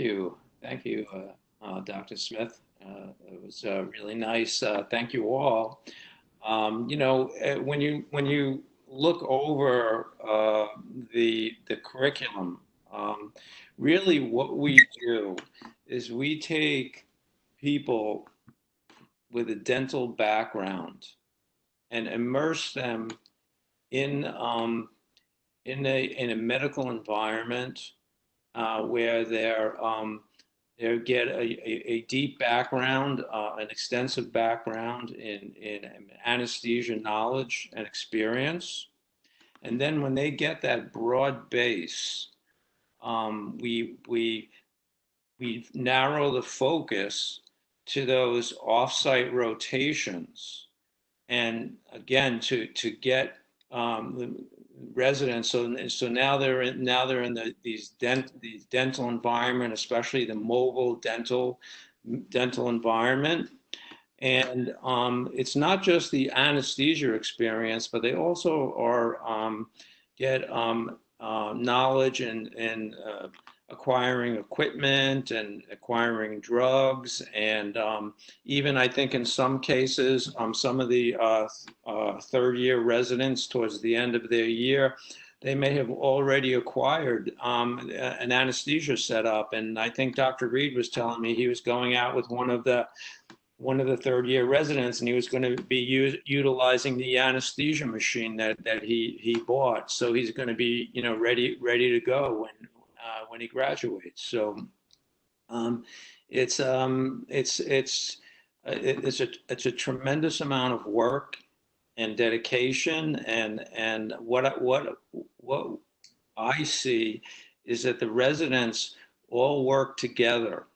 you. Thank you, Dr. Smith. It was really nice. Thank you all. When you look over the curriculum, really what we do is we take people with a dental background and immerse them in in a medical environment where they get a deep background, an extensive background in anesthesia knowledge and experience. And then when they get that broad base, we narrow the focus to those offsite rotations. And again, to get the residents. So now they're in these dental environment, especially the mobile dental environment. And it's not just the anesthesia experience, but they also get knowledge and acquiring equipment and acquiring drugs. And even I think in some cases, some of the third year residents towards the end of their year, they may have already acquired an anesthesia setup. And I think Dr. Reed was telling me he was going out with one of the third year residents, and he was going to be utilizing the anesthesia machine that he bought. So he's going to be ready to go when he graduates. So it's a tremendous amount of work and dedication, and what I see is that the residents all work together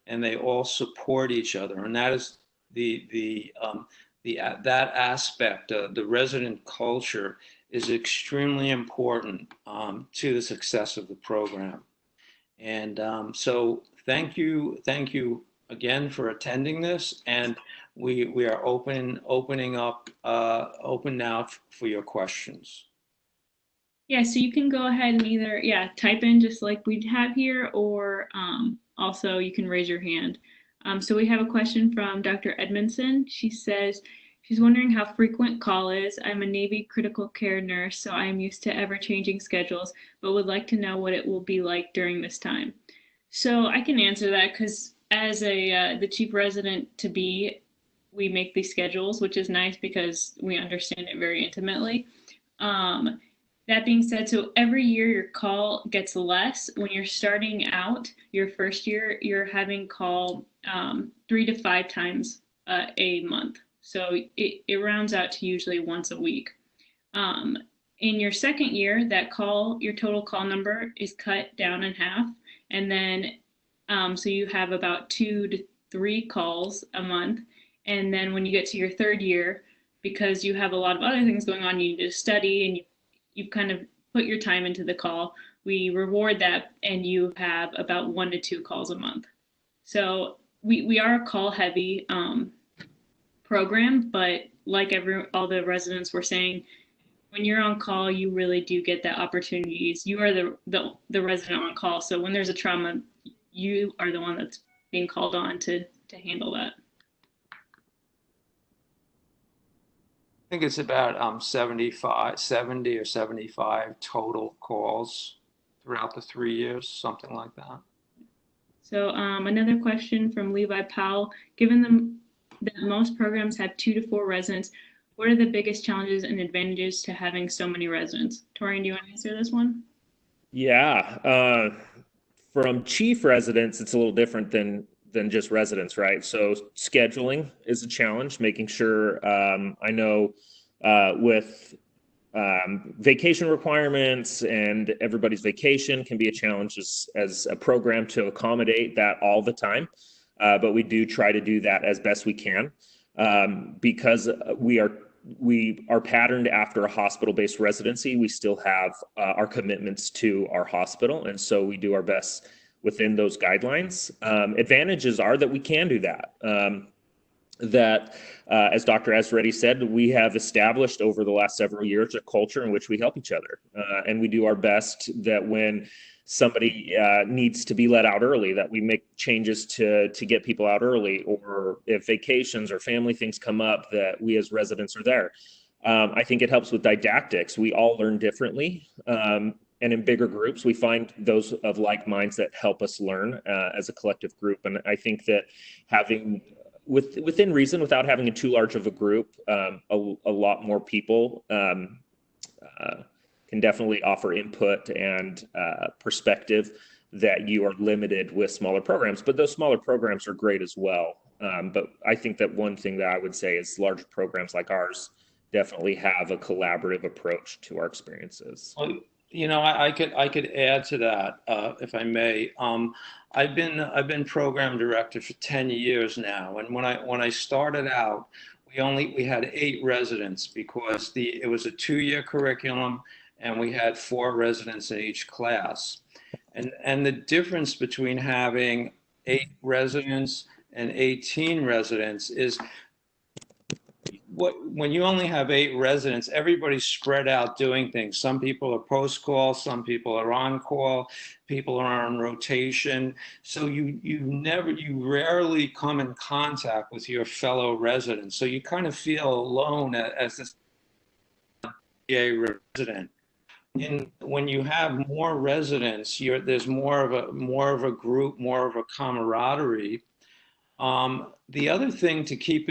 and they all support each other, and that is that aspect of the resident culture is extremely important to the success of the program. And so thank you again for attending this, and we are open now for your questions. Yeah, so you can go ahead and either, type in just like we have here, or also you can raise your hand. So we have a question from Dr. Edmondson. She says, she's wondering how frequent call is. I'm a Navy critical care nurse, so I am used to ever-changing schedules, but would like to know what it will be like during this time. So I can answer that because as the chief resident to be, we make these schedules, which is nice because we understand it very intimately. That being said, so every year your call gets less. When you're starting out your first year, you're having call 3 to 5 times a month. So it rounds out to usually once a week. In your second year, your total call number is cut down in half. And then, so you have about 2 to 3 calls a month. And then when you get to your third year, because you have a lot of other things going on, you need to study and you've kind of put your time into the call, we reward that, and you have about 1 to 2 calls a month. So we are a call heavy program, but like all the residents were saying, when you're on call, you really do get the opportunities. You are the resident on call. So when there's a trauma, you are the one that's being called on to handle that. I think it's about 70 or 75 total calls throughout the 3 years, something like that. So another question from Levi Powell, given that most programs have 2 to 4 residents, what are the biggest challenges and advantages to having so many residents? Torian, do you want to answer this one? Yeah, from chief residents, it's a little different than just residents, right? So scheduling is a challenge, making sure I know with vacation requirements and everybody's vacation can be a challenge as a program to accommodate that all the time. But we do try to do that as best we can because we are patterned after a hospital-based residency. We still have our commitments to our hospital, and so we do our best within those guidelines. Advantages are that we can do that. that, as Dr. Azretti said, we have established over the last several years a culture in which we help each other. And we do our best that when somebody needs to be let out early, that we make changes to get people out early, or if vacations or family things come up, that we as residents are there. I think it helps with didactics. We all learn differently. And in bigger groups, we find those of like minds that help us learn as a collective group. And I think that having within reason, without having too large of a group, a lot more people can definitely offer input and perspective that you are limited with smaller programs. But those smaller programs are great as well. But I think that one thing that I would say is larger programs like ours definitely have a collaborative approach to our experiences. Well, I could add to that, if I may. I've been program director for 10 years now, and when I started out, we had 8 residents because it was a 2-year curriculum, and we had 4 residents in each class. And the difference between having 8 residents and 18 residents is when you only have 8 residents, everybody's spread out doing things. Some people are post call, some people are on call, people are on rotation. So you rarely come in contact with your fellow residents. So you kind of feel alone as a resident. When you have more residents, there's more of a group, more of a camaraderie. The other thing to keep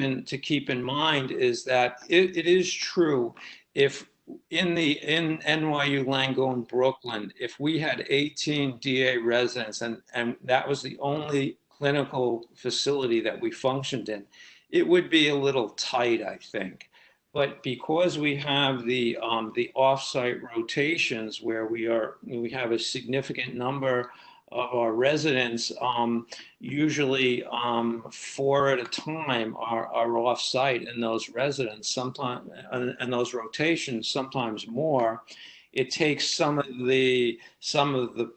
in mind is that it is true, if in NYU Langone, Brooklyn, if we had 18 DA residents and that was the only clinical facility that we functioned in, it would be a little tight, I think. But because we have the offsite rotations where we have a significant number of our residents, usually 4 at a time are off-site, and those residents sometimes, and those rotations sometimes more. It takes some of the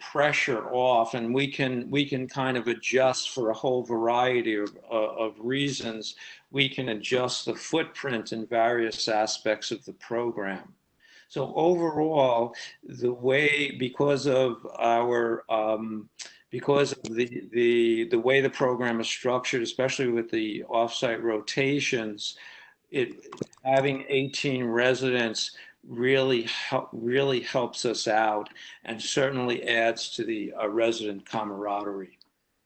pressure off, and we can kind of adjust for a whole variety of reasons. We can adjust the footprint in various aspects of the program. So overall, because of the way the program is structured, especially with the offsite rotations, having 18 residents really helps us out, and certainly adds to the resident camaraderie.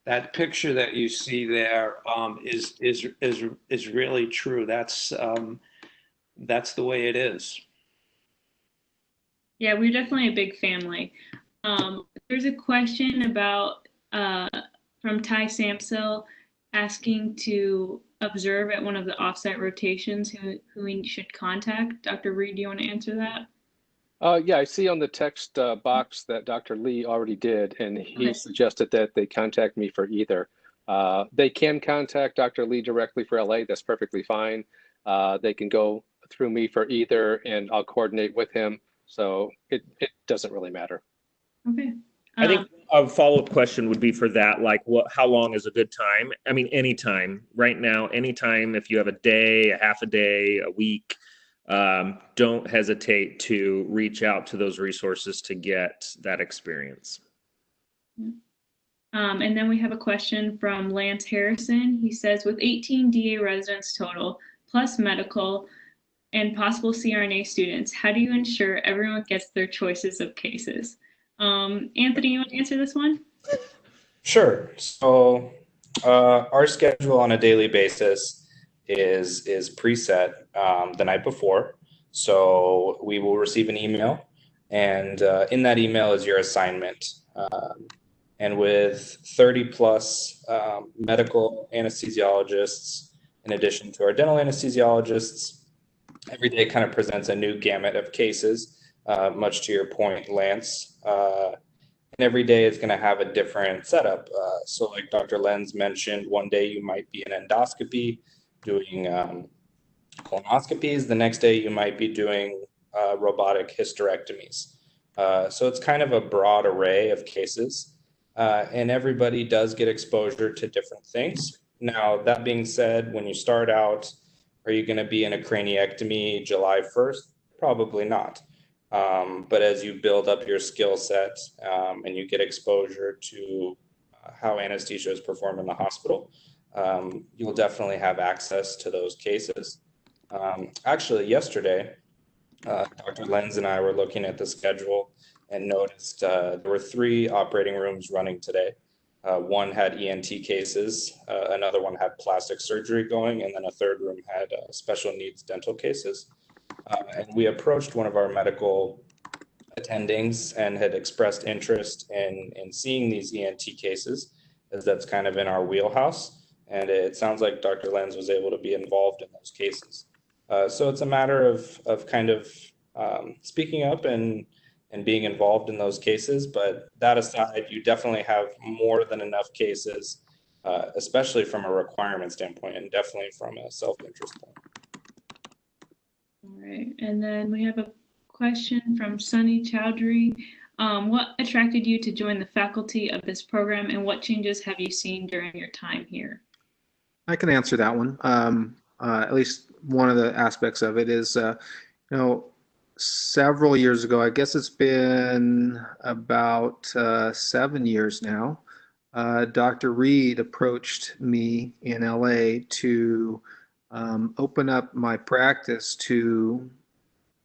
That picture that you see there is really true. That's the way it is. Yeah, we're definitely a big family. There's a question about from Ty Samsel asking to observe at one of the offsite rotations who we should contact. Dr. Reed, do you want to answer that? Yeah, I see on the text box that Dr. Lee already did, and he suggested that they contact me for either. They can contact Dr. Lee directly for LA. That's perfectly fine. They can go through me for either, and I'll coordinate with him. So it doesn't really matter. Okay. I think a follow-up question would be for that, like how long is a good time? I mean, anytime. Right now, anytime, if you have a day, a half a day, a week, don't hesitate to reach out to those resources to get that experience. And then we have a question from Lance Harrison. He says, with 18 DA residents total, plus medical and possible CRNA students, how do you ensure everyone gets their choices of cases? Anthony, you want to answer this one? Sure. So our schedule on a daily basis is preset the night before. So we will receive an email, and in that email is your assignment. And with 30 plus medical anesthesiologists, in addition to our dental anesthesiologists, every day kind of presents a new gamut of cases, much to your point, Lance. And every day is going to have a different setup. So like Dr. Lenz mentioned, one day you might be in endoscopy doing colonoscopies. The next day you might be doing robotic hysterectomies. So it's kind of a broad array of cases. And everybody does get exposure to different things. Now, that being said, when you start out, are you going to be in a craniectomy July 1st? Probably not. But as you build up your skill set and you get exposure to how anesthesia is performed in the hospital, you'll definitely have access to those cases. Actually, yesterday, Dr. Lenz and I were looking at the schedule and noticed there were 3 operating rooms running today. One had ENT cases, another one had plastic surgery going, and then a third room had special needs dental cases. And we approached one of our medical attendings and had expressed interest in seeing these ENT cases, as that's kind of in our wheelhouse. And it sounds like Dr. Lenz was able to be involved in those cases. So it's a matter of kind of speaking up and being involved in those cases. But that aside, you definitely have more than enough cases, especially from a requirement standpoint and definitely from a self-interest point. All right, and then we have a question from Sunny Chowdhury. What attracted you to join the faculty of this program, and what changes have you seen during your time here? I can answer that one. At least one of the aspects of it is, several years ago, I guess it's been about 7 years now, Dr. Reed approached me in LA to open up my practice to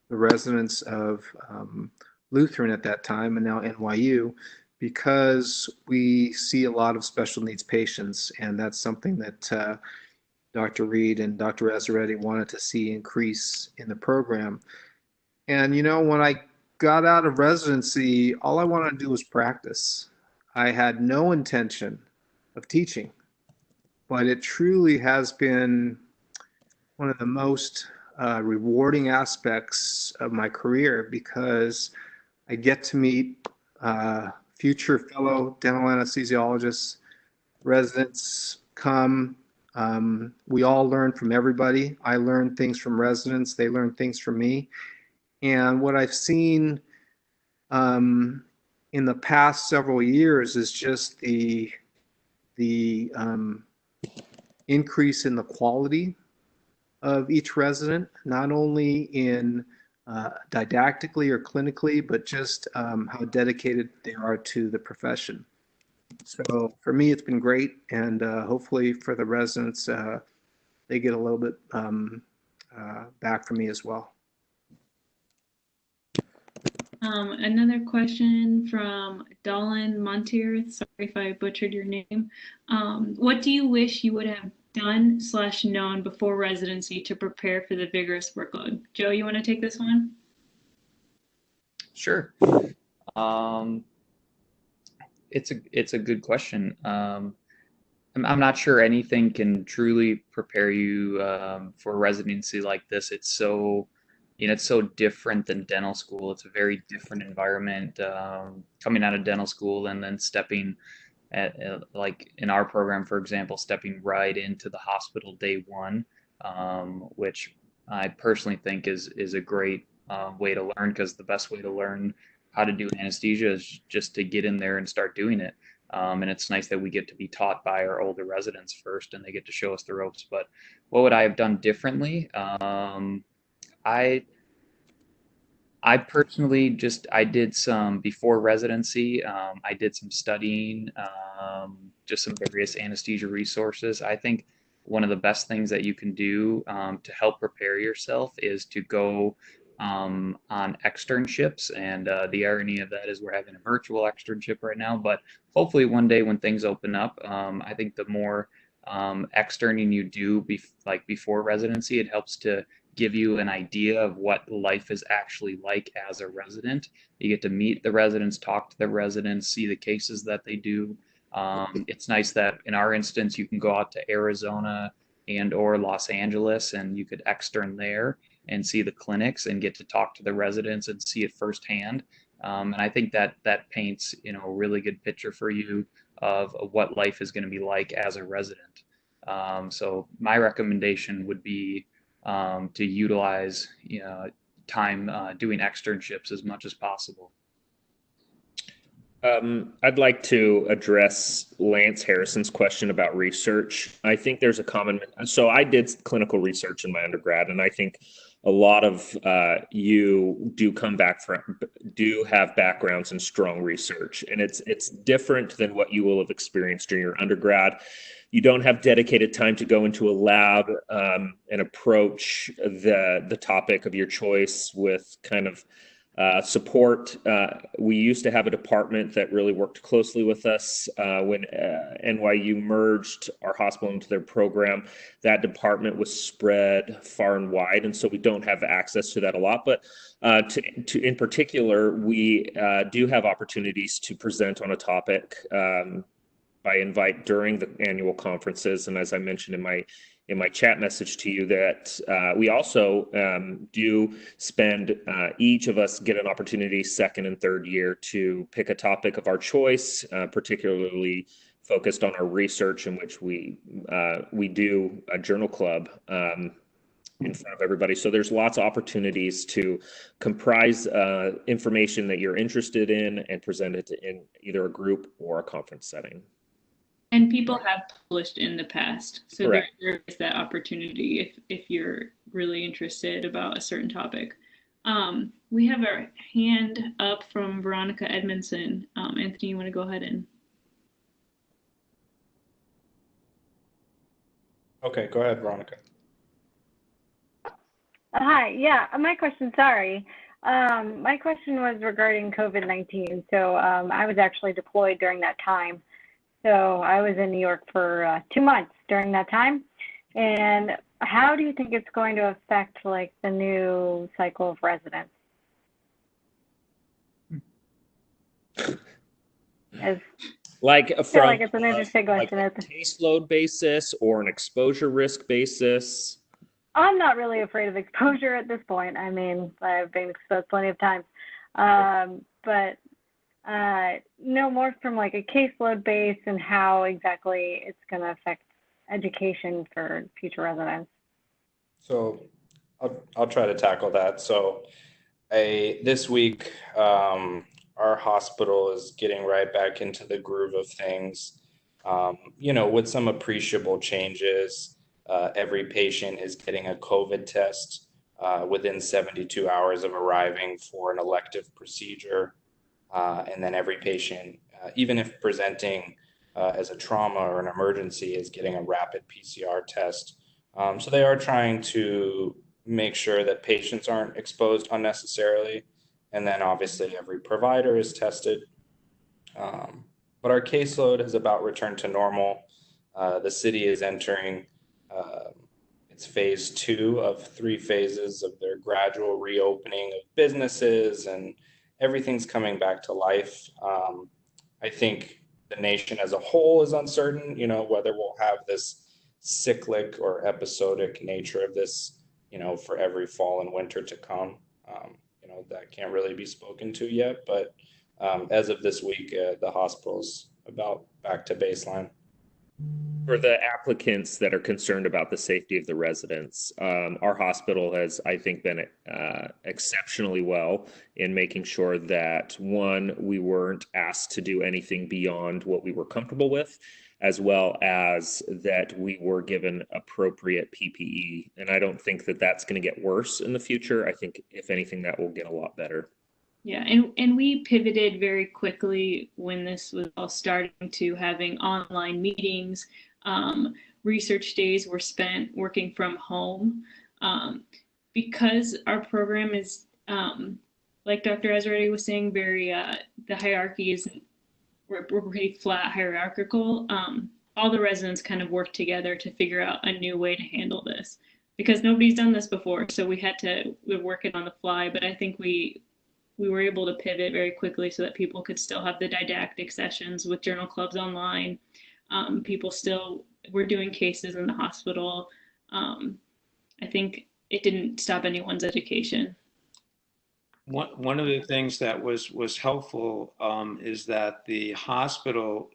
the residents of Lutheran at that time and now NYU, because we see a lot of special needs patients, and that's something that Dr. Reed and Dr. Ezzeretti wanted to see increase in the program. And when I got out of residency, all I wanted to do was practice. I had no intention of teaching, but it truly has been one of the most rewarding aspects of my career, because I get to meet future fellow dental anesthesiologists. Residents come. We all learn from everybody. I learn things from residents. They learn things from me. And what I've seen in the past several years is just the increase in the quality of each resident, not only in didactically or clinically, but just how dedicated they are to the profession. So for me, it's been great, and hopefully for the residents, they get a little bit back from me as well. Another question from Dolan Montier. Sorry if I butchered your name. What do you wish you would have done/known before residency to prepare for the vigorous workload? Joe, you want to take this one? Sure. It's a good question. I'm not sure anything can truly prepare you for residency like this. It's so it's so different than dental school. It's a very different environment coming out of dental school and then stepping like in our program, for example, stepping right into the hospital day one, which I personally think is a great way to learn, because the best way to learn how to do anesthesia is just to get in there and start doing it. And it's nice that we get to be taught by our older residents first, and they get to show us the ropes. But what would I have done differently? I personally I did some before residency. I did some studying, just some various anesthesia resources. I think one of the best things that you can do to help prepare yourself is to go on externships. And the irony of that is we're having a virtual externship right now, but hopefully one day when things open up, I think the more externing you do before residency, it helps to give you an idea of what life is actually like as a resident. You get to meet the residents, talk to the residents, see the cases that they do. It's nice that in our instance, you can go out to Arizona and or Los Angeles, and you could extern there and see the clinics and get to talk to the residents and see it firsthand. And I think that paints a really good picture for you of what life is going to be like as a resident. So my recommendation would be to utilize time doing externships as much as possible. I'd like to address Lance Harrison's question about research. I think there's a common, so I did clinical research in my undergrad, and I think a lot of you do have backgrounds in strong research, and it's different than what you will have experienced during your undergrad. You don't have dedicated time to go into a lab and approach the topic of your choice with kind of support. We used to have a department that really worked closely with us. When NYU merged our hospital into their program, that department was spread far and wide, and so we don't have access to that a lot. But in particular, we do have opportunities to present on a topic by invite during the annual conferences, and as I mentioned in my chat message to you, that we also do spend, each of us get an opportunity second and third year to pick a topic of our choice, particularly focused on our research, in which we do a journal club in front of everybody. So there's lots of opportunities to comprise information that you're interested in and present it in either a group or a conference setting. And people have published in the past, so Correct. there is that opportunity if you're really interested about a certain topic. We have a hand up from Veronica Edmondson. Anthony, you want to go ahead and? Okay, go ahead, Veronica. Hi, yeah, my question, sorry. My question was regarding COVID-19. So I was actually deployed during that time. So I was in New York for 2 months during that time. And how do you think it's going to affect like the new cycle of residents? Like I feel from like it's an interesting like question. a caseload basis or an exposure risk basis? I'm not really afraid of exposure at this point. I mean, I've been exposed plenty of times. But no, more from like a caseload base and how exactly it's going to affect education for future residents. So I'll try to tackle that. So this week, our hospital is getting right back into the groove of things, with some appreciable changes. Every patient is getting a COVID test within 72 hours of arriving for an elective procedure. And then every patient, even if presenting as a trauma or an emergency, is getting a rapid PCR test. So they are trying to make sure that patients aren't exposed unnecessarily. And then obviously every provider is tested. But our caseload has about returned to normal. The city is entering its phase 2 of 3 phases of their gradual reopening of businesses, and everything's coming back to life. I think the nation as a whole is uncertain, whether we'll have this cyclic or episodic nature of this, for every fall and winter to come. That can't really be spoken to yet, but as of this week, the hospital's about back to baseline. For the applicants that are concerned about the safety of the residents, our hospital has, I think, been exceptionally well in making sure that, one, we weren't asked to do anything beyond what we were comfortable with, as well as that we were given appropriate PPE. And I don't think that that's going to get worse in the future. I think, if anything, that will get a lot better. Yeah, and we pivoted very quickly when this was all starting to having online meetings. Research days were spent working from home. Because our program is, like Dr. Ezra was saying, very, the hierarchy is, we're pretty flat hierarchical. All the residents kind of worked together to figure out a new way to handle this, because nobody's done this before. So we're working on the fly, but I think we were able to pivot very quickly so that people could still have the didactic sessions with journal clubs online. People still were doing cases in the hospital. I think it didn't stop anyone's education. One of the things that was helpful is that the hospital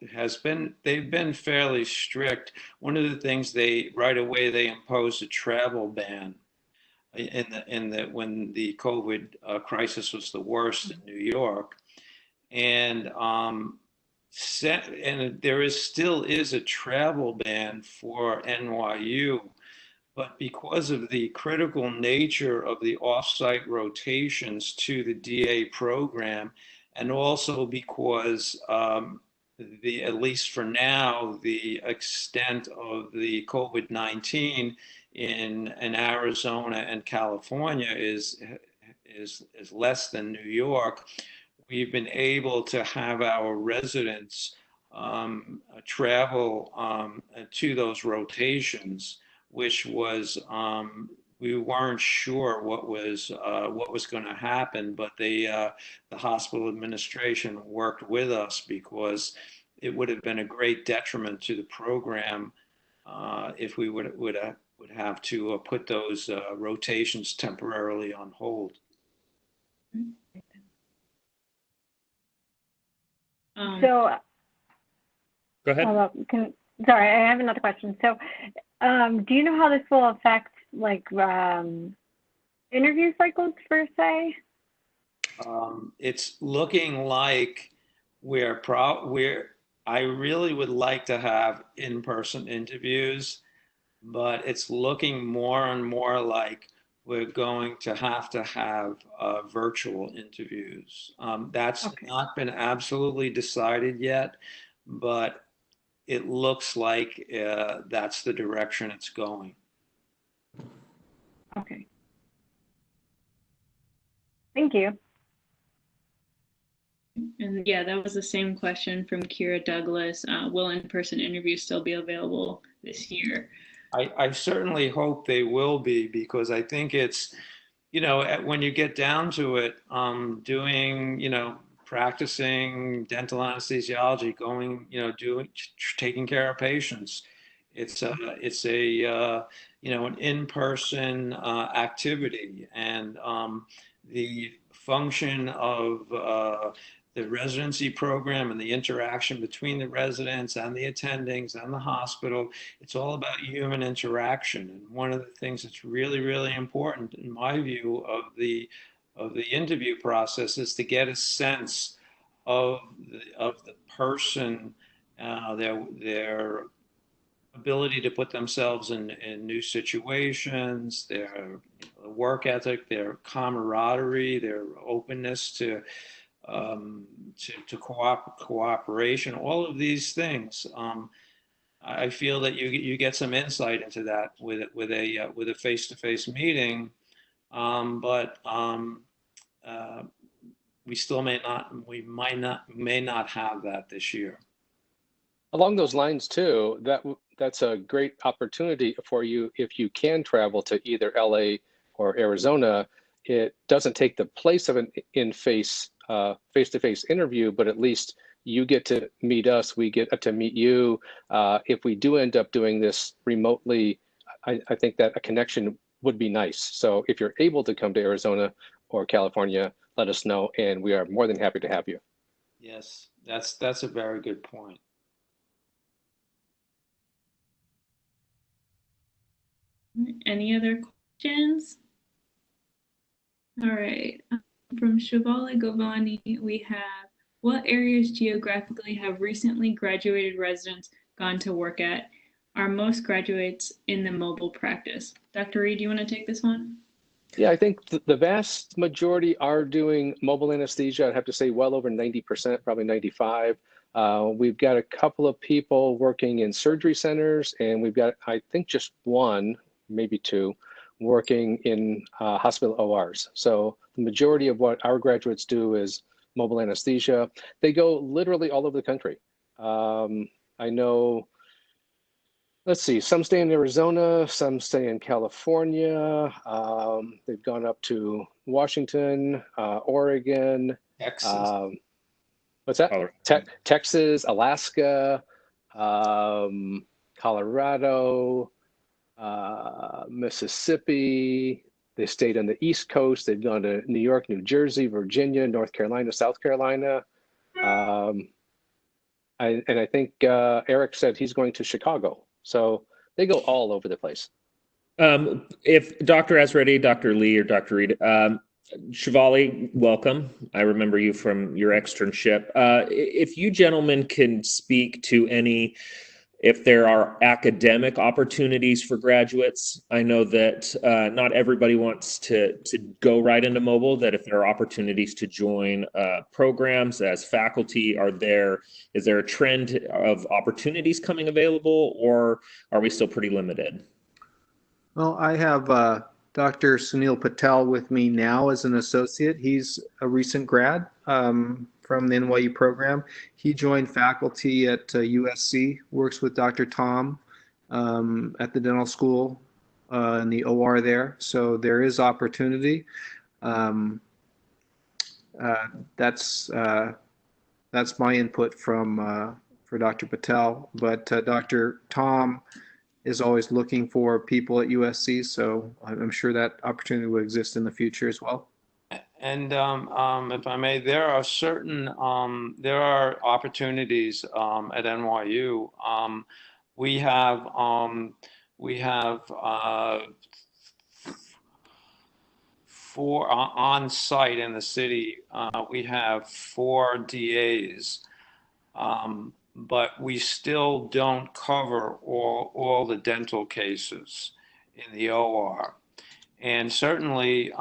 they've been fairly strict. One of the things right away they imposed a travel ban when the COVID crisis was the worst in New York. and and there still is a travel ban for NYU, but because of the critical nature of the offsite rotations to the DA program, and also because at least for now, the extent of the COVID-19 in Arizona and California is less than New York. We've been able to have our residents travel to those rotations, which was we weren't sure what was going to happen, but the hospital administration worked with us because it would have been a great detriment to the program if we would have to put those rotations temporarily on hold. So, Go ahead. sorry, I have another question. So, do you know how this will affect like interview cycles per se? It's looking like I really would like to have in-person interviews, but it's looking more and more like we're going to have virtual interviews. That's not been absolutely decided yet, but it looks like that's the direction it's going. Okay. Thank you. And yeah, that was the same question from Kira Douglas. Will in-person interviews still be available this year? I certainly hope they will be, because I think it's, when you get down to it, practicing dental anesthesiology, taking care of patients. It's an in-person activity, and the function of the residency program and the interaction between the residents and the attendings and the hospital, it's all about human interaction. And one of the things that's really, really important, in my view, of the interview process is to get a sense of the person, their ability to put themselves in new situations, their work ethic, their camaraderie, their openness to cooperation, all of these things. I feel that you get some insight into that with a face-to-face meeting, but may not have that this year. Along those lines too, that's a great opportunity for you if you can travel to either LA or Arizona. It doesn't take the place of an face-to-face interview, but at least you get to meet us, we get to meet you. If we do end up doing this remotely, I think that a connection would be nice. So if you're able to come to Arizona or California, let us know, and we are more than happy to have you. Yes, that's a very good point. Any other questions? All right. From Shivala Govani, we have, what areas geographically have recently graduated residents gone to work at? Are most graduates in the mobile practice? Dr. Reed, do you want to take this one? Yeah, I think the vast majority are doing mobile anesthesia. I'd have to say well over 90%, probably 95. We've got a couple of people working in surgery centers, and we've got, I think, just one, maybe two, working in hospital ORs. So the majority of what our graduates do is mobile anesthesia. They go literally all over the country. I know, let's see, some stay in Arizona, some stay in California. They've gone up to Washington, Oregon. Texas. What's that? Texas, Alaska, Colorado, Mississippi. They stayed on the East Coast. They've gone to New York, New Jersey, Virginia, North Carolina, South Carolina. And I think Eric said he's going to Chicago. So they go all over the place. If Dr. Azretti, Dr. Lee, or Dr. Reed, Shivali, welcome. I remember you from your externship. If you gentlemen can speak to if there are academic opportunities for graduates, I know that not everybody wants to go right into mobile, that if there are opportunities to join programs as faculty, is there a trend of opportunities coming available, or are we still pretty limited? Well, I have Dr. Sunil Patel with me now as an associate. He's a recent grad from the NYU program. He joined faculty at USC, works with Dr. Tom at the dental school in the OR there. So there is opportunity. That's my input for Dr. Patel. But Dr. Tom is always looking for people at USC, so I'm sure that opportunity will exist in the future as well. And if I may, there are opportunities at NYU. We have four on site in the city. We have 4 DAs. But we still don't cover all the dental cases in the OR. And certainly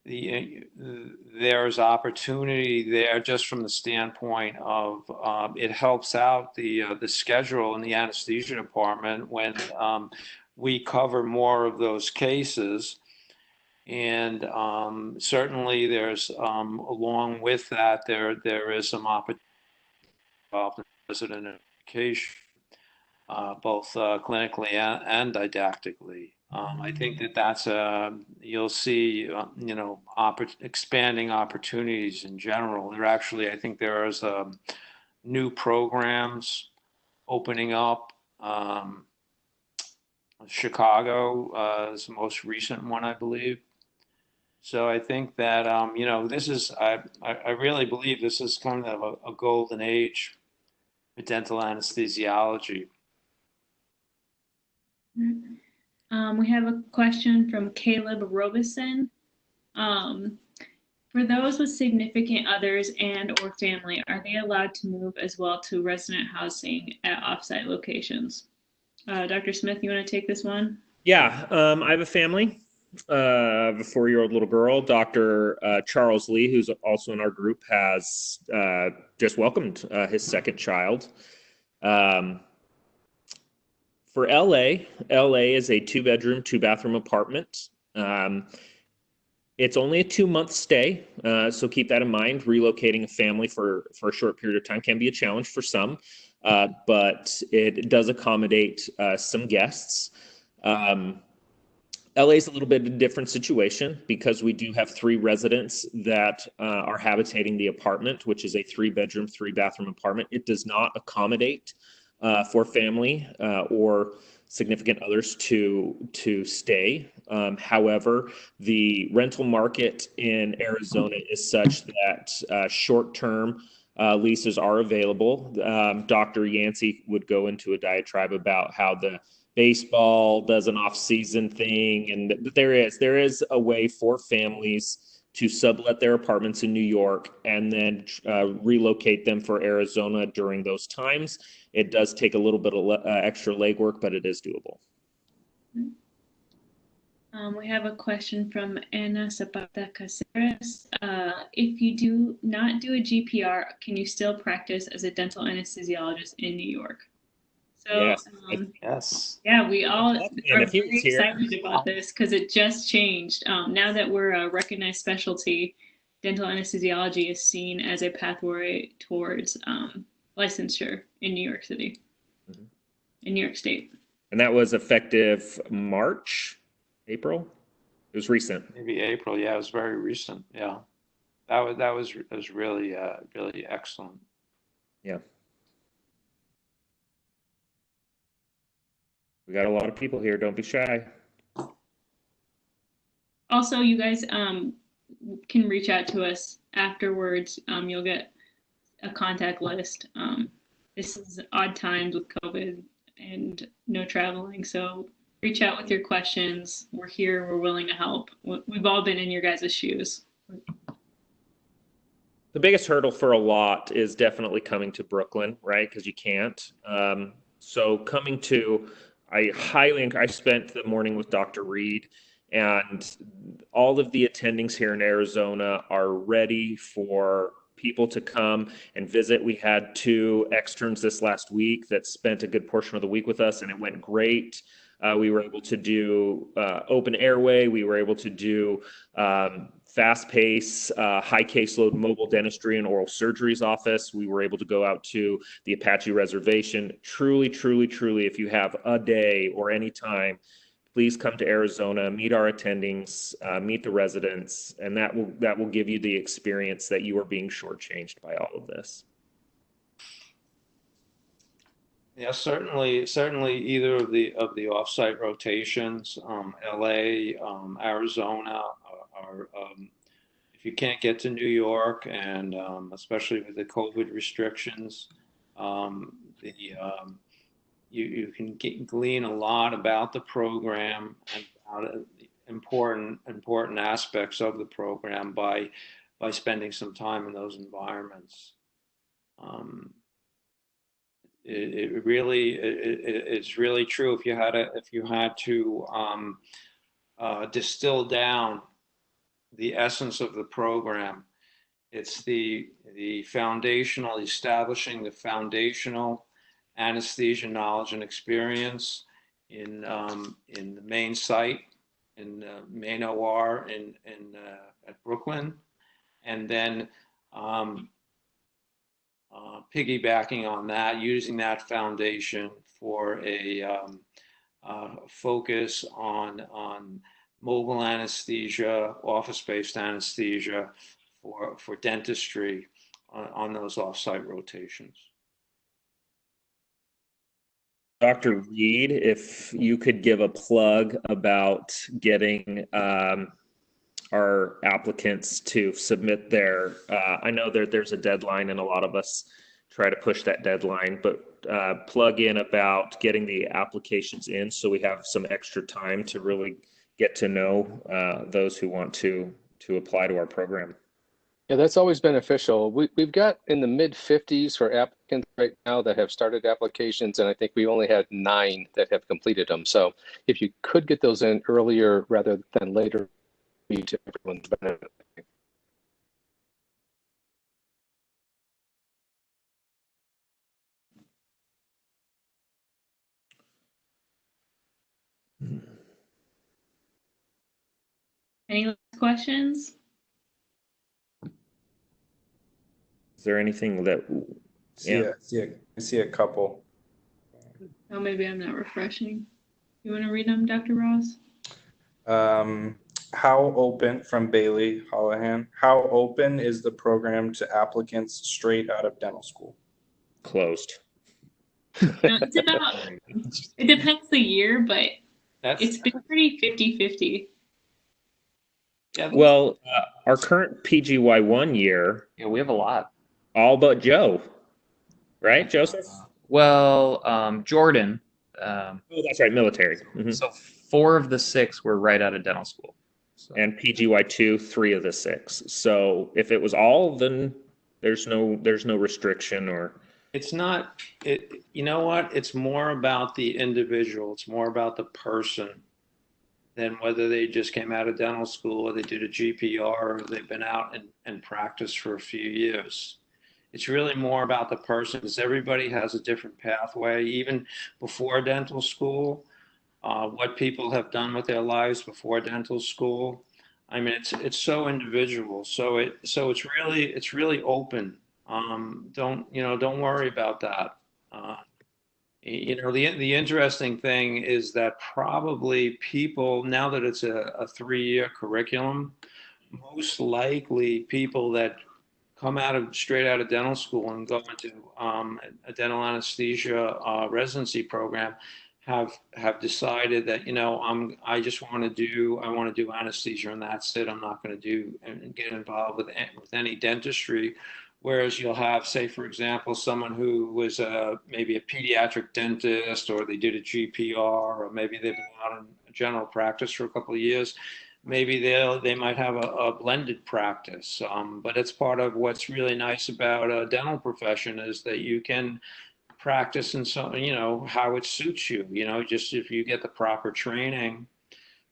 there's opportunity there just from the standpoint of it helps out the schedule in the anesthesia department when we cover more of those cases. And certainly there's along with that, there is some opportunity involved in resident education, both clinically and didactically. I think that's you'll see, expanding opportunities in general. I think there's new programs opening up. Chicago is the most recent one, I believe. So I think that, I really believe this is kind of a golden age for dental anesthesiology. We have a question from Caleb Robeson. For those with significant others and or family, are they allowed to move as well to resident housing at offsite locations? Dr. Smith, you want to take this one? Yeah, I have a family. A 4-year-old little girl. Dr. Charles Lee, who's also in our group, has just welcomed his second child. For LA is a 2-bedroom, 2-bathroom apartment. It's only a 2-month stay, so keep that in mind. Relocating a family for a short period of time can be a challenge for some, but it does accommodate some guests. LA is a little bit of a different situation because we do have 3 residents that are habitating the apartment, which is a 3-bedroom, 3-bathroom apartment. It does not accommodate for family or significant others to stay. However, the rental market in Arizona is such that short-term leases are available. Dr. Yancey would go into a diatribe about how the baseball does an off-season thing, and there is a way for families to sublet their apartments in New York and then relocate them for Arizona during those times. It does take a little bit of extra legwork, but it is doable. We have a question from Ana Zapata Caceres. If you do not do a GPR, can you still practice as a dental anesthesiologist in New York? So, Yes. Yes. Yeah, we all are if he very was here. excited about this because it just changed. Now that we're a recognized specialty, dental anesthesiology is seen as a pathway towards licensure in New York City, in New York State. And that was effective April? It was recent. Maybe April. Yeah, it was very recent. Yeah, that was really really excellent. Yeah. We got a lot of people here. Don't be shy. Also, you guys can reach out to us afterwards. You'll get a contact list. This is odd times with COVID and no traveling, so reach out with your questions. We're here. We're willing to help. We've all been in your guys' shoes. The biggest hurdle for a lot is definitely coming to Brooklyn, right? Because you can't. So coming to, I spent the morning with Dr. Reed, and all of the attendings here in Arizona are ready for people to come and visit. We had 2 externs this last week that spent a good portion of the week with us, and it went great. We were able to do open airway. We were able to do fast pace, high caseload mobile dentistry and oral surgeries office. We were able to go out to the Apache Reservation. Truly, truly, truly, if you have a day or any time, please come to Arizona, meet our attendings, meet the residents, and that will give you the experience that you are being shortchanged by all of this. Yeah, certainly either of the offsite rotations, LA, Arizona, or if you can't get to New York, and especially with the COVID restrictions, you can glean a lot about the program and about important aspects of the program by spending some time in those environments. It's really true. If you had to distill down the essence of the program, it's establishing the foundational anesthesia knowledge and experience in the main site, in the main OR at Brooklyn, and then piggybacking on that, using that foundation for a focus on mobile anesthesia, office-based anesthesia for dentistry on those off-site rotations. Dr. Reed, if you could give a plug about getting our applicants to submit their, I know there's a deadline and a lot of us try to push that deadline, but plug in about getting the applications in so we have some extra time to really get to know those who want to apply to our program. Yeah, that's always beneficial. We've got in the mid-50s for applicants right now that have started applications, and I think we only had 9 that have completed them. So if you could get those in earlier rather than later, be to everyone's benefit. Any last questions? Is there anything that? I see a couple. Oh, maybe I'm not refreshing. You want to read them, Dr. Ross? How open, from Bailey Hollahan, how open is the program to applicants straight out of dental school? Closed. It's about, it depends the year, but it's been pretty 50-50. Yeah. Well, our current PGY1 year, Yeah, we have a lot. all but Joe, right, Joseph? Well, Jordan. Oh, that's right, military. Mm-hmm. So 4 of the 6 were right out of dental school. So. And PGY2, 3 of the 6. So if it was all, then there's no restriction or. It's not. You know what? It's more about the individual. It's more about the person than whether they just came out of dental school or they did a GPR or they've been out and practiced for a few years. It's really more about the person, because everybody has a different pathway, even before dental school, what people have done with their lives before dental school. I mean, it's so individual. So it's really open. Don't worry about that. The interesting thing is that probably people, now that it's a 3-year curriculum, most likely people that come straight out of dental school and go into a dental anesthesia residency program have decided that I want to do anesthesia and that's it. I'm not going to get involved with any dentistry Whereas you'll have, say, for example, someone who was maybe a pediatric dentist, or they did a GPR, or maybe they've been out in general practice for a couple of years. Maybe they might have a blended practice. But it's part of what's really nice about a dental profession is that you can practice in some, how it suits you, just if you get the proper training.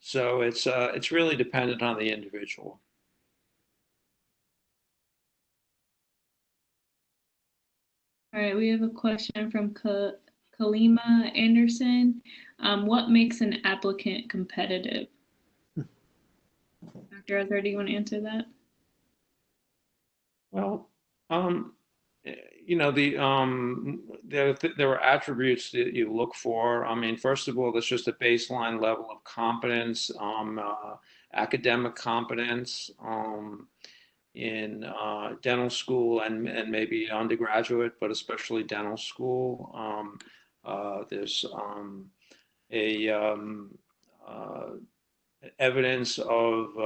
So it's really dependent on the individual. All right, we have a question from Kalima Anderson. What makes an applicant competitive? Dr. Azar, do you want to answer that? Well, there are attributes that you look for. I mean, first of all, there's just a baseline level of competence, academic competence in dental school and maybe undergraduate, but especially dental school. There's evidence of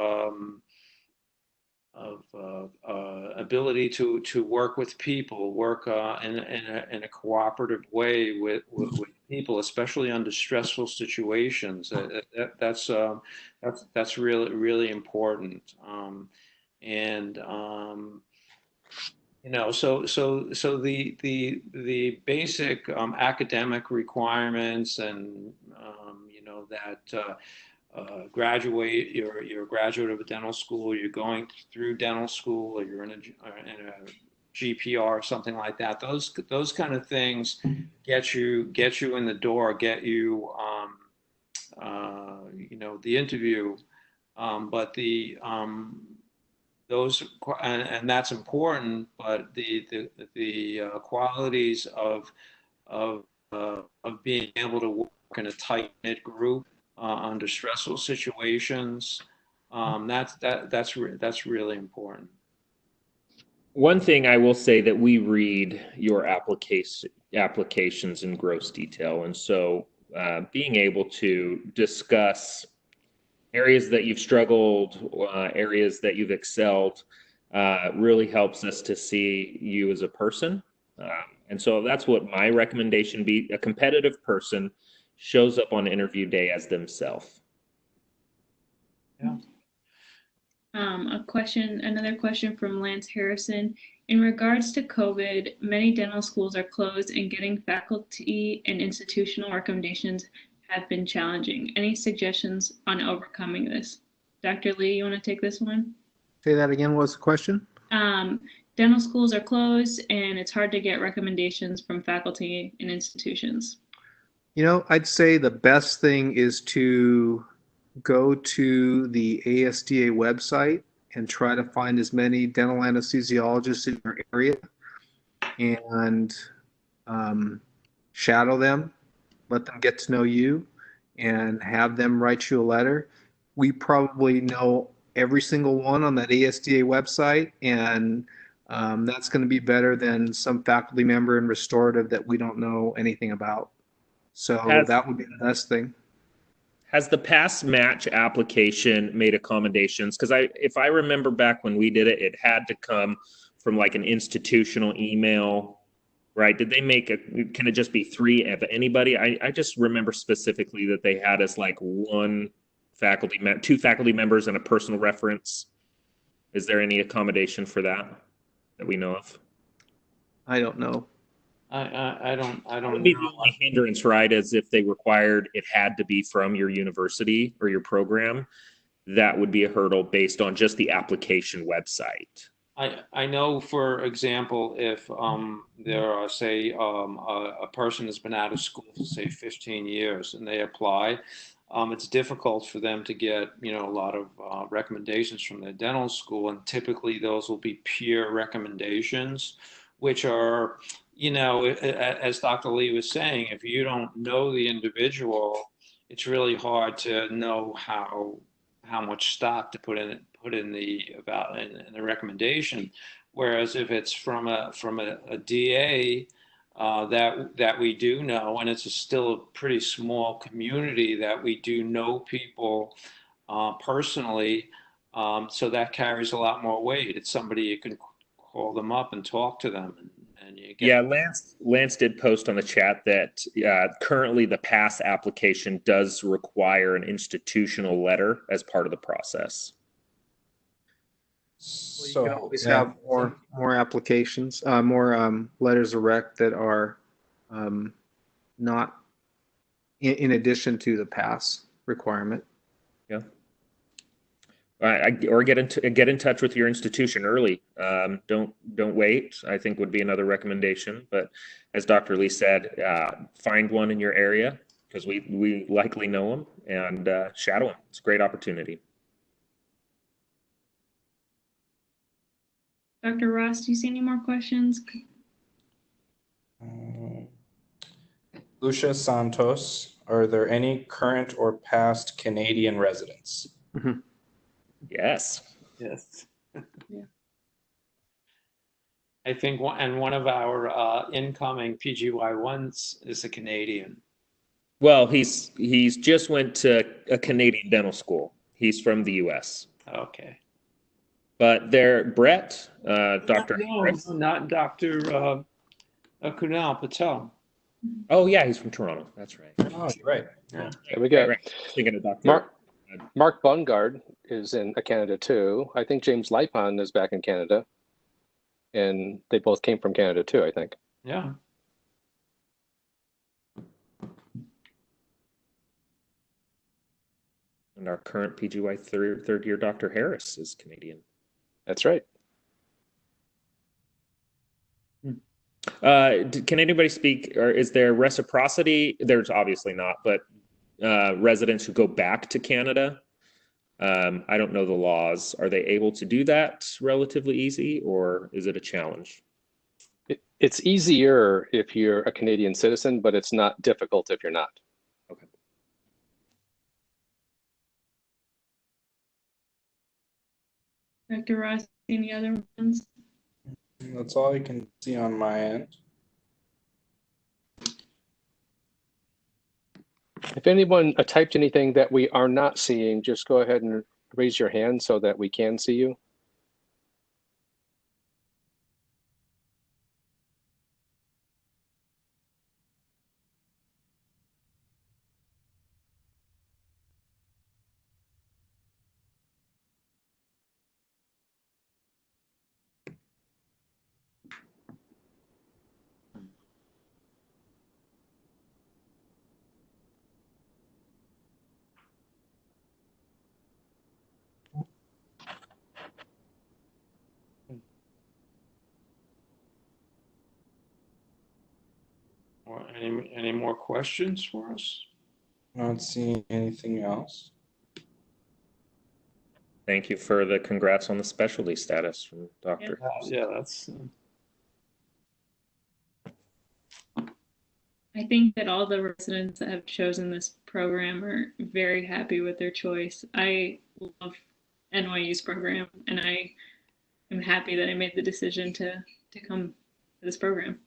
ability to work with people, work in a cooperative way with people, especially under stressful situations. That's really important. So the basic academic requirements and that you're a graduate of a dental school, you're going through dental school, or you're in a GPR or something like that. Those kind of things get you in the door, get you the interview, but those and that's important, but the qualities of being able to work in a tight-knit group under stressful situations, that's really important. One thing I will say that we read your applications in gross detail, and so being able to discuss areas that you've struggled, areas that you've excelled, really helps us to see you as a person. And so that's what my recommendation be. A competitive person shows up on interview day as themselves. Yeah. Another question from Lance Harrison. In regards to COVID, many dental schools are closed and getting faculty and institutional recommendations have been challenging. Any suggestions on overcoming this? Dr. Lee, you want to take this one? Say that again. What's the question? Dental schools are closed and it's hard to get recommendations from faculty and institutions. I'd say the best thing is to go to the ASDA website and try to find as many dental anesthesiologists in your area and shadow them, let them get to know you, and have them write you a letter. We probably know every single one on that ASDA website, and that's going to be better than some faculty member in restorative that we don't know anything about. So that would be the best thing. Has the pass match application made accommodations? Because if I remember back when we did it, it had to come from like an institutional email, right? Did they can it just be 3 of anybody? I just remember specifically that they had us like 2 faculty members and a personal reference. Is there any accommodation for that we know of? I don't know. I don't That would be the only hindrance, right? As if they required it had to be from your university or your program. That would be a hurdle based on just the application website. I know, for example, if there are, say, a person has been out of school for, say, 15 years and they apply, it's difficult for them to get, a lot of recommendations from their dental school. And typically those will be peer recommendations, which are, as Dr. Lee was saying, if you don't know the individual, it's really hard to know how much stock to put in the recommendation. Whereas if it's from a DA that we do know, and it's still a pretty small community that we do know people personally, so that carries a lot more weight. It's somebody you can call them up and talk to them, and you get. Yeah, Lance did post on the chat that currently the pass application does require an institutional letter as part of the process. Well, you can always have more applications, more letters of rec that are not in addition to the pass requirement. Yeah. Or get in touch with your institution early. Don't wait, I think would be another recommendation. But as Dr. Lee said, find one in your area, because we likely know them, and shadow them. It's a great opportunity. Dr. Ross, do you see any more questions? Lucia Santos, are there any current or past Canadian residents? Yes. Yes. Yeah. I think one of our incoming PGY1s is a Canadian. Well, he's just went to a Canadian dental school. He's from the U.S. Okay. But Brett, Dr. Harris. No, not Dr. Kunal Patel. Oh yeah, he's from Toronto. That's right. Oh, you're right. Yeah. There we go. Right. Thinking of Dr. Mark Bungard is in Canada too. I think James Lipon is back in Canada, and they both came from Canada too, I think. Yeah. And our current PGY third year Dr. Harris is Canadian. That's right. Can anybody speak, or is there reciprocity? There's obviously not, but residents who go back to Canada, I don't know the laws. Are they able to do that relatively easy, or is it a challenge? It's easier if you're a Canadian citizen, but it's not difficult if you're not. Okay. Dr. Ross, any other ones? That's all I can see on my end. If anyone typed anything that we are not seeing, just go ahead and raise your hand so that we can see you. Or any more questions for us? Not seeing anything else. Thank you for the congrats on the specialty status from Dr. Yeah, that's. I think that all the residents that have chosen this program are very happy with their choice. I love NYU's program, and I am happy that I made the decision to come to this program.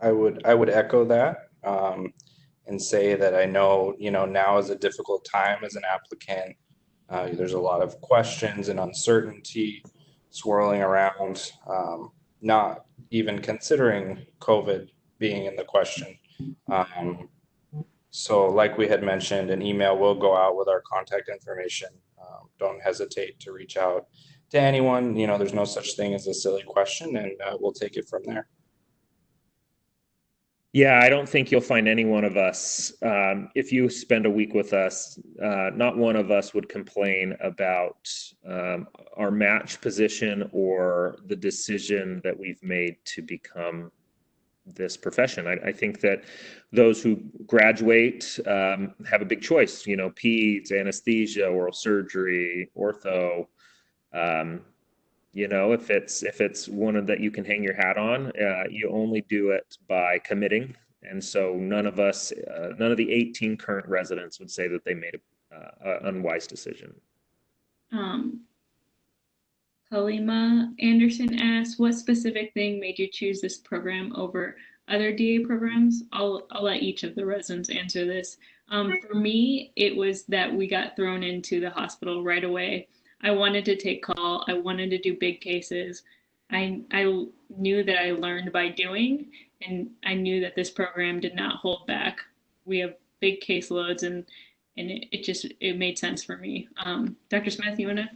I would echo that and say that I know, now is a difficult time as an applicant. There's a lot of questions and uncertainty swirling around, not even considering COVID being in the question. So like we had mentioned, an email will go out with our contact information. Don't hesitate to reach out to anyone. There's no such thing as a silly question, and we'll take it from there. Yeah, I don't think you'll find any one of us, if you spend a week with us, not one of us would complain about our match position or the decision that we've made to become this profession. I think that those who graduate have a big choice, peds, anesthesia, oral surgery, ortho. If it's one that you can hang your hat on, you only do it by committing. And so none of the 18 current residents would say that they made an unwise decision. Kalima Anderson asked, what specific thing made you choose this program over other DA programs? I'll let each of the residents answer this. For me, it was that we got thrown into the hospital right away. I wanted to take call. I wanted to do big cases. I knew that I learned by doing, and I knew that this program did not hold back. We have big caseloads, and it made sense for me. Dr. Smith, you wanna?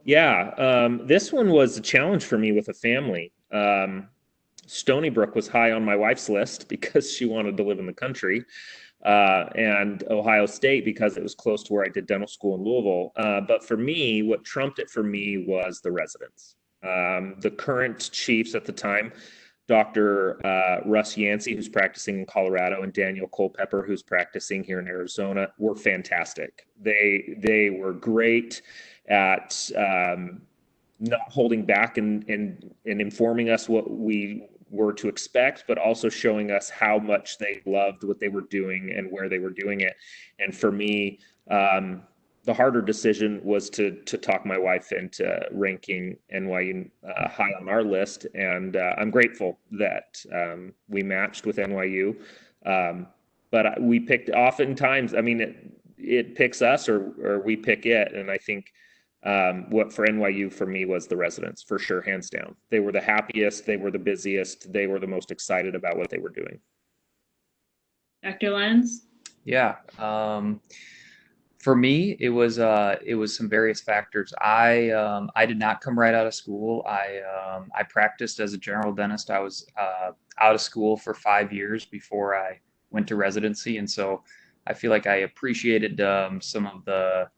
Yeah, this one was a challenge for me with a family. Stony Brook was high on my wife's list because she wanted to live in the country, and Ohio State because it was close to where I did dental school in Louisville. But for me, what trumped it for me was the residents. The current chiefs at the time, Dr. Russ Yancey, who's practicing in Colorado, and Daniel Culpepper, who's practicing here in Arizona, were fantastic. They were great at not holding back and informing us what we were to expect, but also showing us how much they loved what they were doing and where they were doing it. And for me, the harder decision was to talk my wife into ranking NYU high on our list. And I'm grateful that we matched with NYU. But we picked, oftentimes, I mean, it picks us or we pick it. And I think what for NYU for me was the residents, for sure, hands down. They were the happiest, they were the busiest, they were the most excited about what they were doing. Dr. Lenz? Yeah. For me, it was some various factors. I did not come right out of school. I practiced as a general dentist. I was out of school for 5 years before I went to residency, and so I feel like I appreciated some of the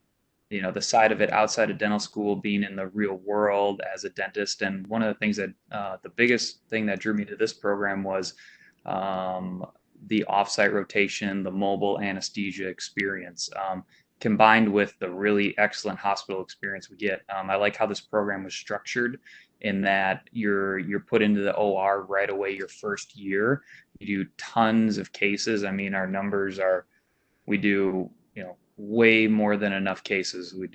the side of it outside of dental school, being in the real world as a dentist. And one of the things that the biggest thing that drew me to this program was the offsite rotation, the mobile anesthesia experience, combined with the really excellent hospital experience we get. I like how this program was structured in that you're put into the OR right away your first year. You do tons of cases. I mean, our numbers are, we do, way more than enough cases. We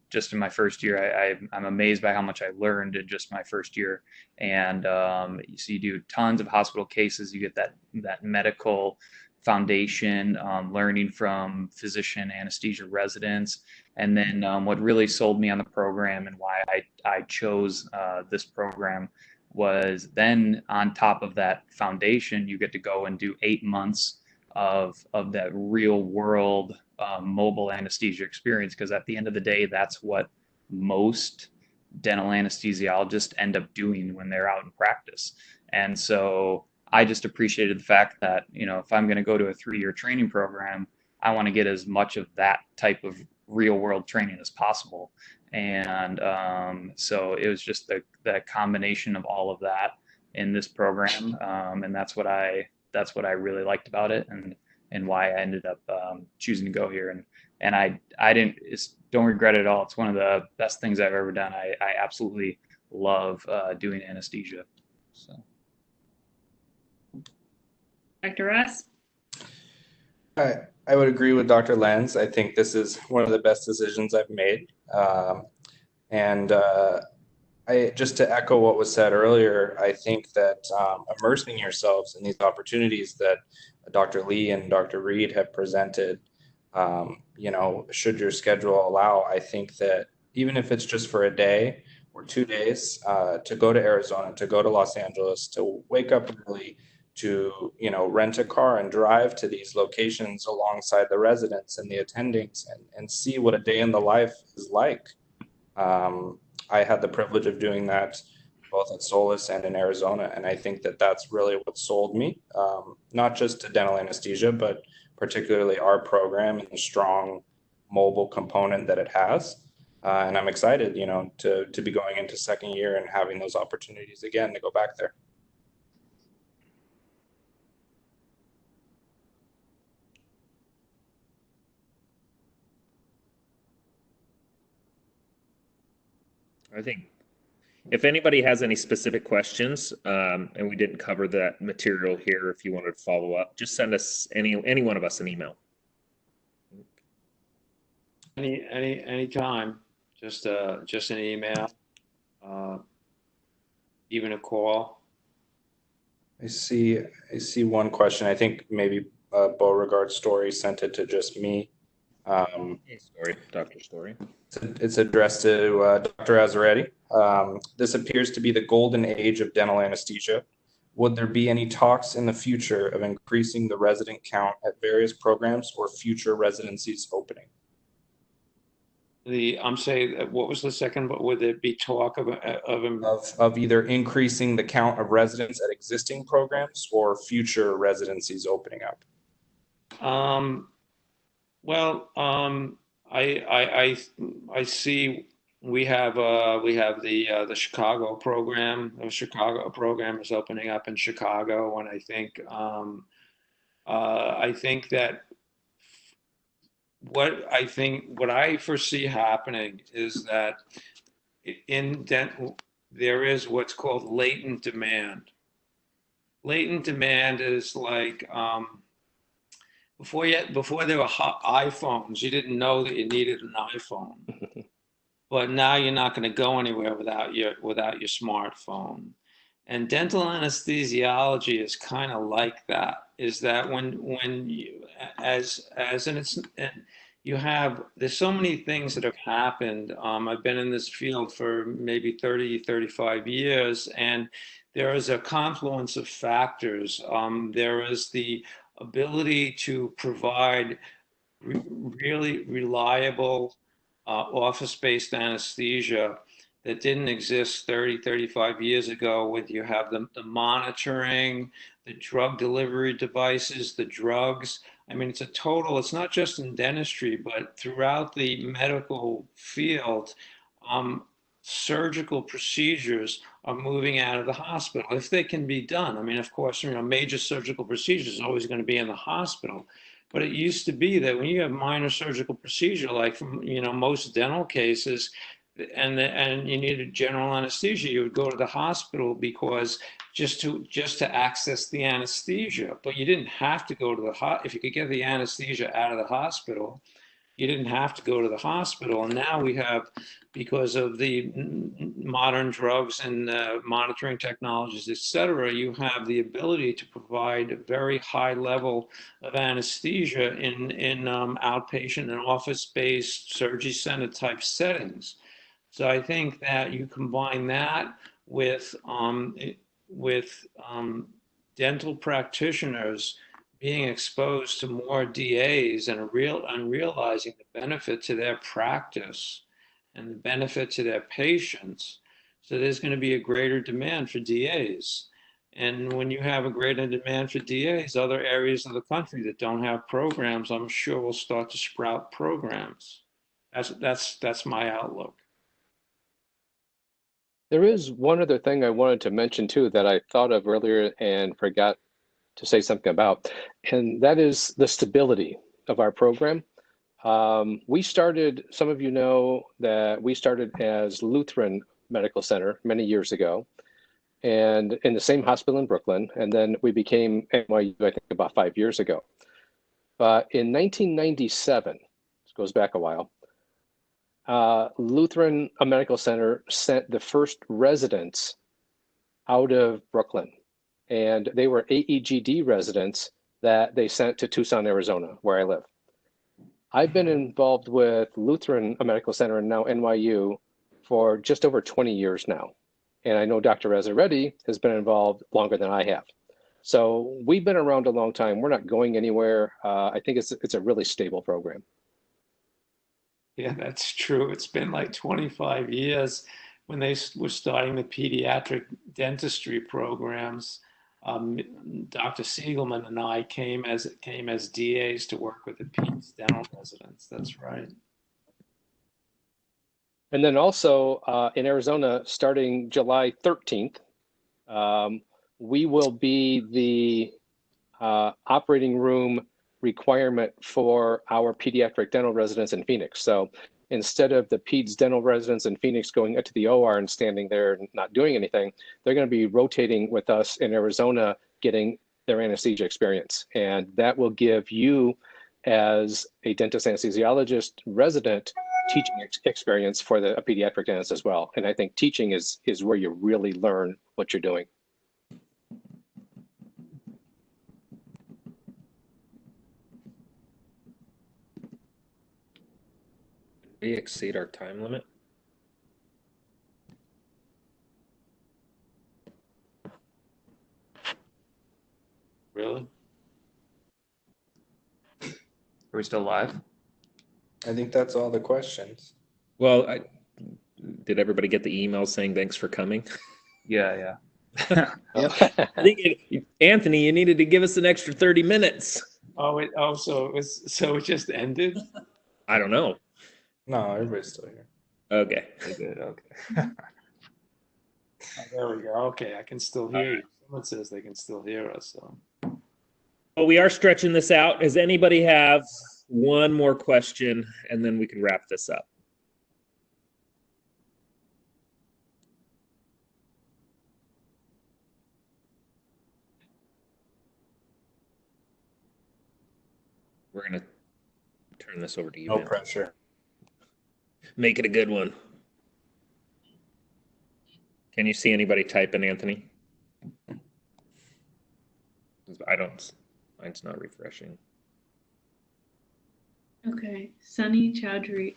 just in my first year, I'm amazed by how much I learned in just my first year. And so you do tons of hospital cases. You get that medical foundation, learning from physician anesthesia residents. And then what really sold me on the program and why I chose this program was then on top of that foundation, you get to go and do 8 months of that real world mobile anesthesia experience, because at the end of the day, that's what most dental anesthesiologists end up doing when they're out in practice. And so I just appreciated the fact that, if I'm going to go to a 3-year training program, I want to get as much of that type of real world training as possible. And so it was just the combination of all of that in this program. And that's what I really liked about it, and why I ended up choosing to go here. And I don't regret it at all. It's one of the best things I've ever done. I absolutely love doing anesthesia. So. Dr. Russ? I would agree with Dr. Lenz. I think this is one of the best decisions I've made. Just to echo what was said earlier, I think that immersing yourselves in these opportunities that Dr. Lee and Dr. Reed have presented, should your schedule allow, I think that even if it's just for a day or 2 days, to go to Arizona, to go to Los Angeles, to wake up early, to rent a car and drive to these locations alongside the residents and the attendings and see what a day in the life is like. I had the privilege of doing that both at Solis and in Arizona, and I think that that's really what sold me, not just to dental anesthesia, but particularly our program and the strong mobile component that it has. And I'm excited, to be going into second year and having those opportunities again to go back there. I think if anybody has any specific questions, and we didn't cover that material here, if you wanted to follow up, just send us any one of us an email. Any time, just an email, even a call. I see one question. I think maybe Beauregard Story sent it to just me. Hey, Story, Dr. Story. It's addressed to Dr. Azzaretti. This appears to be the golden age of dental anesthesia. Would there be any talks in the future of increasing the resident count at various programs or future residencies opening? I'm saying, what was the second, but would there be talk Of either increasing the count of residents at existing programs or future residencies opening up? I see we have the Chicago program. The Chicago program is opening up in Chicago, and I think that what I foresee happening is that in dental there is what's called latent demand. Latent demand is like before there were iPhones, you didn't know that you needed an iPhone. But now you're not going to go anywhere without your smartphone. And dental anesthesiology is kind of like that. Is that when you you have, there's so many things that have happened. I've been in this field for maybe 30, 35 years, and there is a confluence of factors. There is the ability to provide really reliable office-based anesthesia that didn't exist 30, 35 years ago, with you have the monitoring, the drug delivery devices, the drugs. I mean, it's not just in dentistry, but throughout the medical field, surgical procedures are moving out of the hospital if they can be done. I mean, of course, major surgical procedures are always going to be in the hospital. But it used to be that when you have minor surgical procedure, like from most dental cases, and you needed general anesthesia, you would go to the hospital because just to access the anesthesia. But you didn't have to go to if you could get the anesthesia out of the hospital, you didn't have to go to the hospital. And now we have, because of the modern drugs and monitoring technologies, et cetera, you have the ability to provide a very high level of anesthesia in outpatient and office-based surgery center type settings. So I think that you combine that with dental practitioners being exposed to more DAs and realizing the benefit to their practice and the benefit to their patients. So there's going to be a greater demand for DAs. And when you have a greater demand for DAs, other areas of the country that don't have programs, I'm sure will start to sprout programs. That's my outlook. There is one other thing I wanted to mention too that I thought of earlier and forgot to say something about, and that is the stability of our program. We started, some of you know that we started as Lutheran Medical Center many years ago, and in the same hospital in Brooklyn, and then we became NYU, I think about 5 years ago. But in 1997, this goes back a while, Lutheran Medical Center sent the first residents out of Brooklyn, and they were AEGD residents that they sent to Tucson, Arizona, where I live. I've been involved with Lutheran Medical Center and now NYU for just over 20 years now. And I know Dr. Azzaretti has been involved longer than I have. So we've been around a long time. We're not going anywhere. I think it's a really stable program. Yeah, that's true. It's been like 25 years when they were starting the pediatric dentistry programs. Dr. Siegelman and I came as DAs to work with the peds dental residents. That's right. And then also in Arizona, starting July 13th, we will be the operating room requirement for our pediatric dental residents in Phoenix. So instead of the peds dental residents in Phoenix going into the OR and standing there and not doing anything, they're going to be rotating with us in Arizona, getting their anesthesia experience. And that will give you, as a dentist anesthesiologist resident, teaching experience for the pediatric dentist as well. And I think teaching is where you really learn what you're doing. We exceed our time limit. Really? Are we still live? I think that's all the questions. Well, did everybody get the email saying thanks for coming? Yeah. I think Anthony, you needed to give us an extra 30 minutes. So it just ended? I don't know. No, everybody's still here. Okay. Good. Okay. Oh, there we go. Okay, I can still hear you. Someone says they can still hear us. So. Well, we are stretching this out. Does anybody have one more question, and then we can wrap this up? We're going to turn this over to you. No Ben. pressure. Make it a good one. Can you see anybody typing, Anthony? I don't. Mine's not refreshing. Okay. Sunny Chowdhury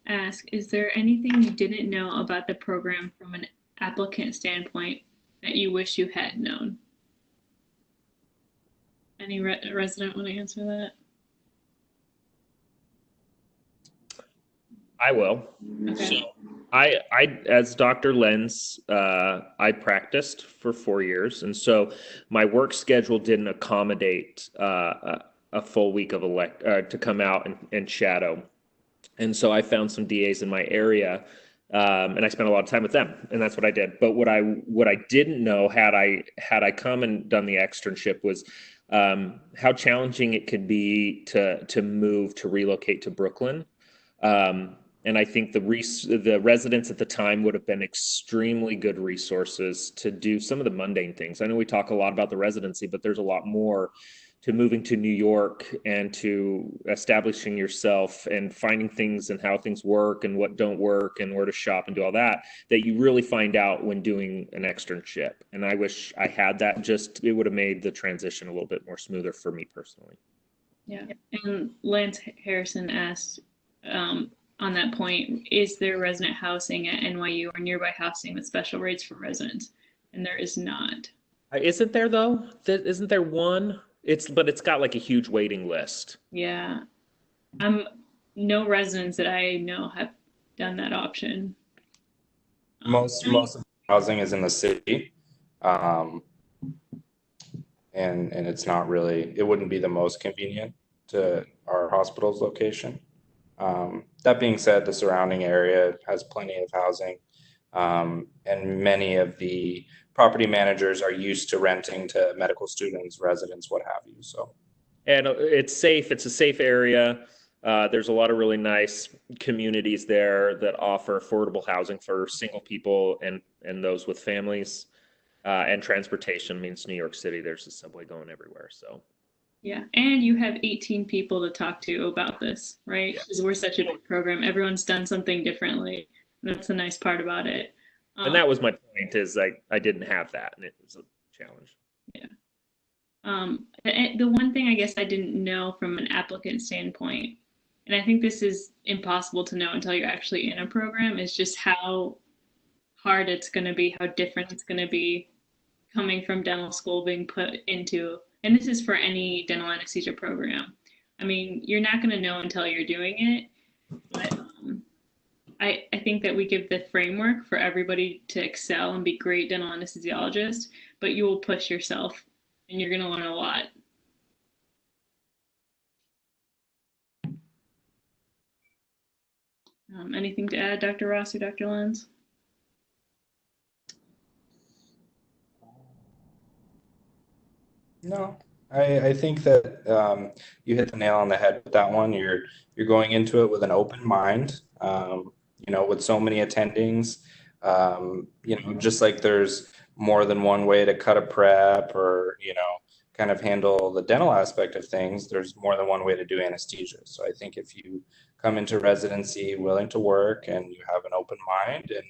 asked, is there anything you didn't know about the program from an applicant standpoint that you wish you had known? Any resident want to answer that? I will. Okay. So I as Dr. Lenz, I practiced for 4 years, and so my work schedule didn't accommodate a full week of to come out and shadow. And so I found some DAs in my area, and I spent a lot of time with them, and that's what I did. But what I didn't know had I come and done the externship was how challenging it could be to relocate to Brooklyn. And I think the residents at the time would have been extremely good resources to do some of the mundane things. I know we talk a lot about the residency, but there's a lot more to moving to New York and to establishing yourself and finding things and how things work and what don't work and where to shop and do all that you really find out when doing an externship. And I wish I had that. It would have made the transition a little bit more smoother for me personally. Yeah. And Lance Harrison asked, on that point, is there resident housing at NYU or nearby housing with special rates for residents? And there is not. Isn't there though? Isn't there one? But it's got like a huge waiting list. Yeah. No residents that I know have done that option. Most of the housing is in the city. And it's not really, it wouldn't be the most convenient to our hospital's location. That being said, the surrounding area has plenty of housing, and many of the property managers are used to renting to medical students, residents, what have you. So, and it's safe. It's a safe area. There's a lot of really nice communities there that offer affordable housing for single people and those with families. And transportation means New York City. There's a subway going everywhere. So. Yeah, and you have 18 people to talk to about this, right? Because Yes. we're such a big program. Everyone's done something differently. That's the nice part about it. And that was my point, is I didn't have that, and it was a challenge. Yeah. The one thing I guess I didn't know from an applicant standpoint, and I think this is impossible to know until you're actually in a program, is just how hard it's going to be, how different it's going to be coming from dental school being put into, and this is for any dental anesthesia program. I mean, you're not going to know until you're doing it, but I think that we give the framework for everybody to excel and be great dental anesthesiologists, but you will push yourself and you're going to learn a lot. Anything to add, Dr. Ross or Dr. Lenz? no, I think that you hit the nail on the head with that one. You're going into it with an open mind. With so many attendings, just like there's more than one way to cut a prep or, kind of handle the dental aspect of things, there's more than one way to do anesthesia. So I think if you come into residency willing to work and you have an open mind and,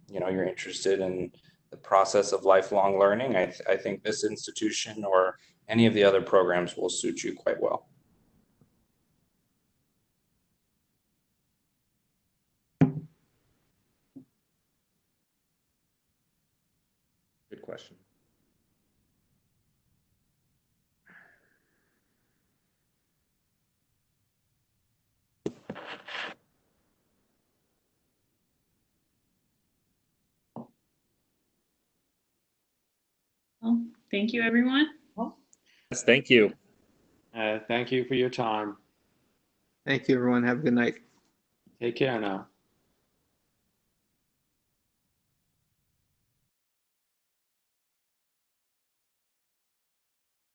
you're interested in the process of lifelong learning, I think this institution or any of the other programs will suit you quite well. Good question. Well, thank you, everyone. Yes, thank you. Thank you for your time. Thank you, everyone. Have a good night. Take care now.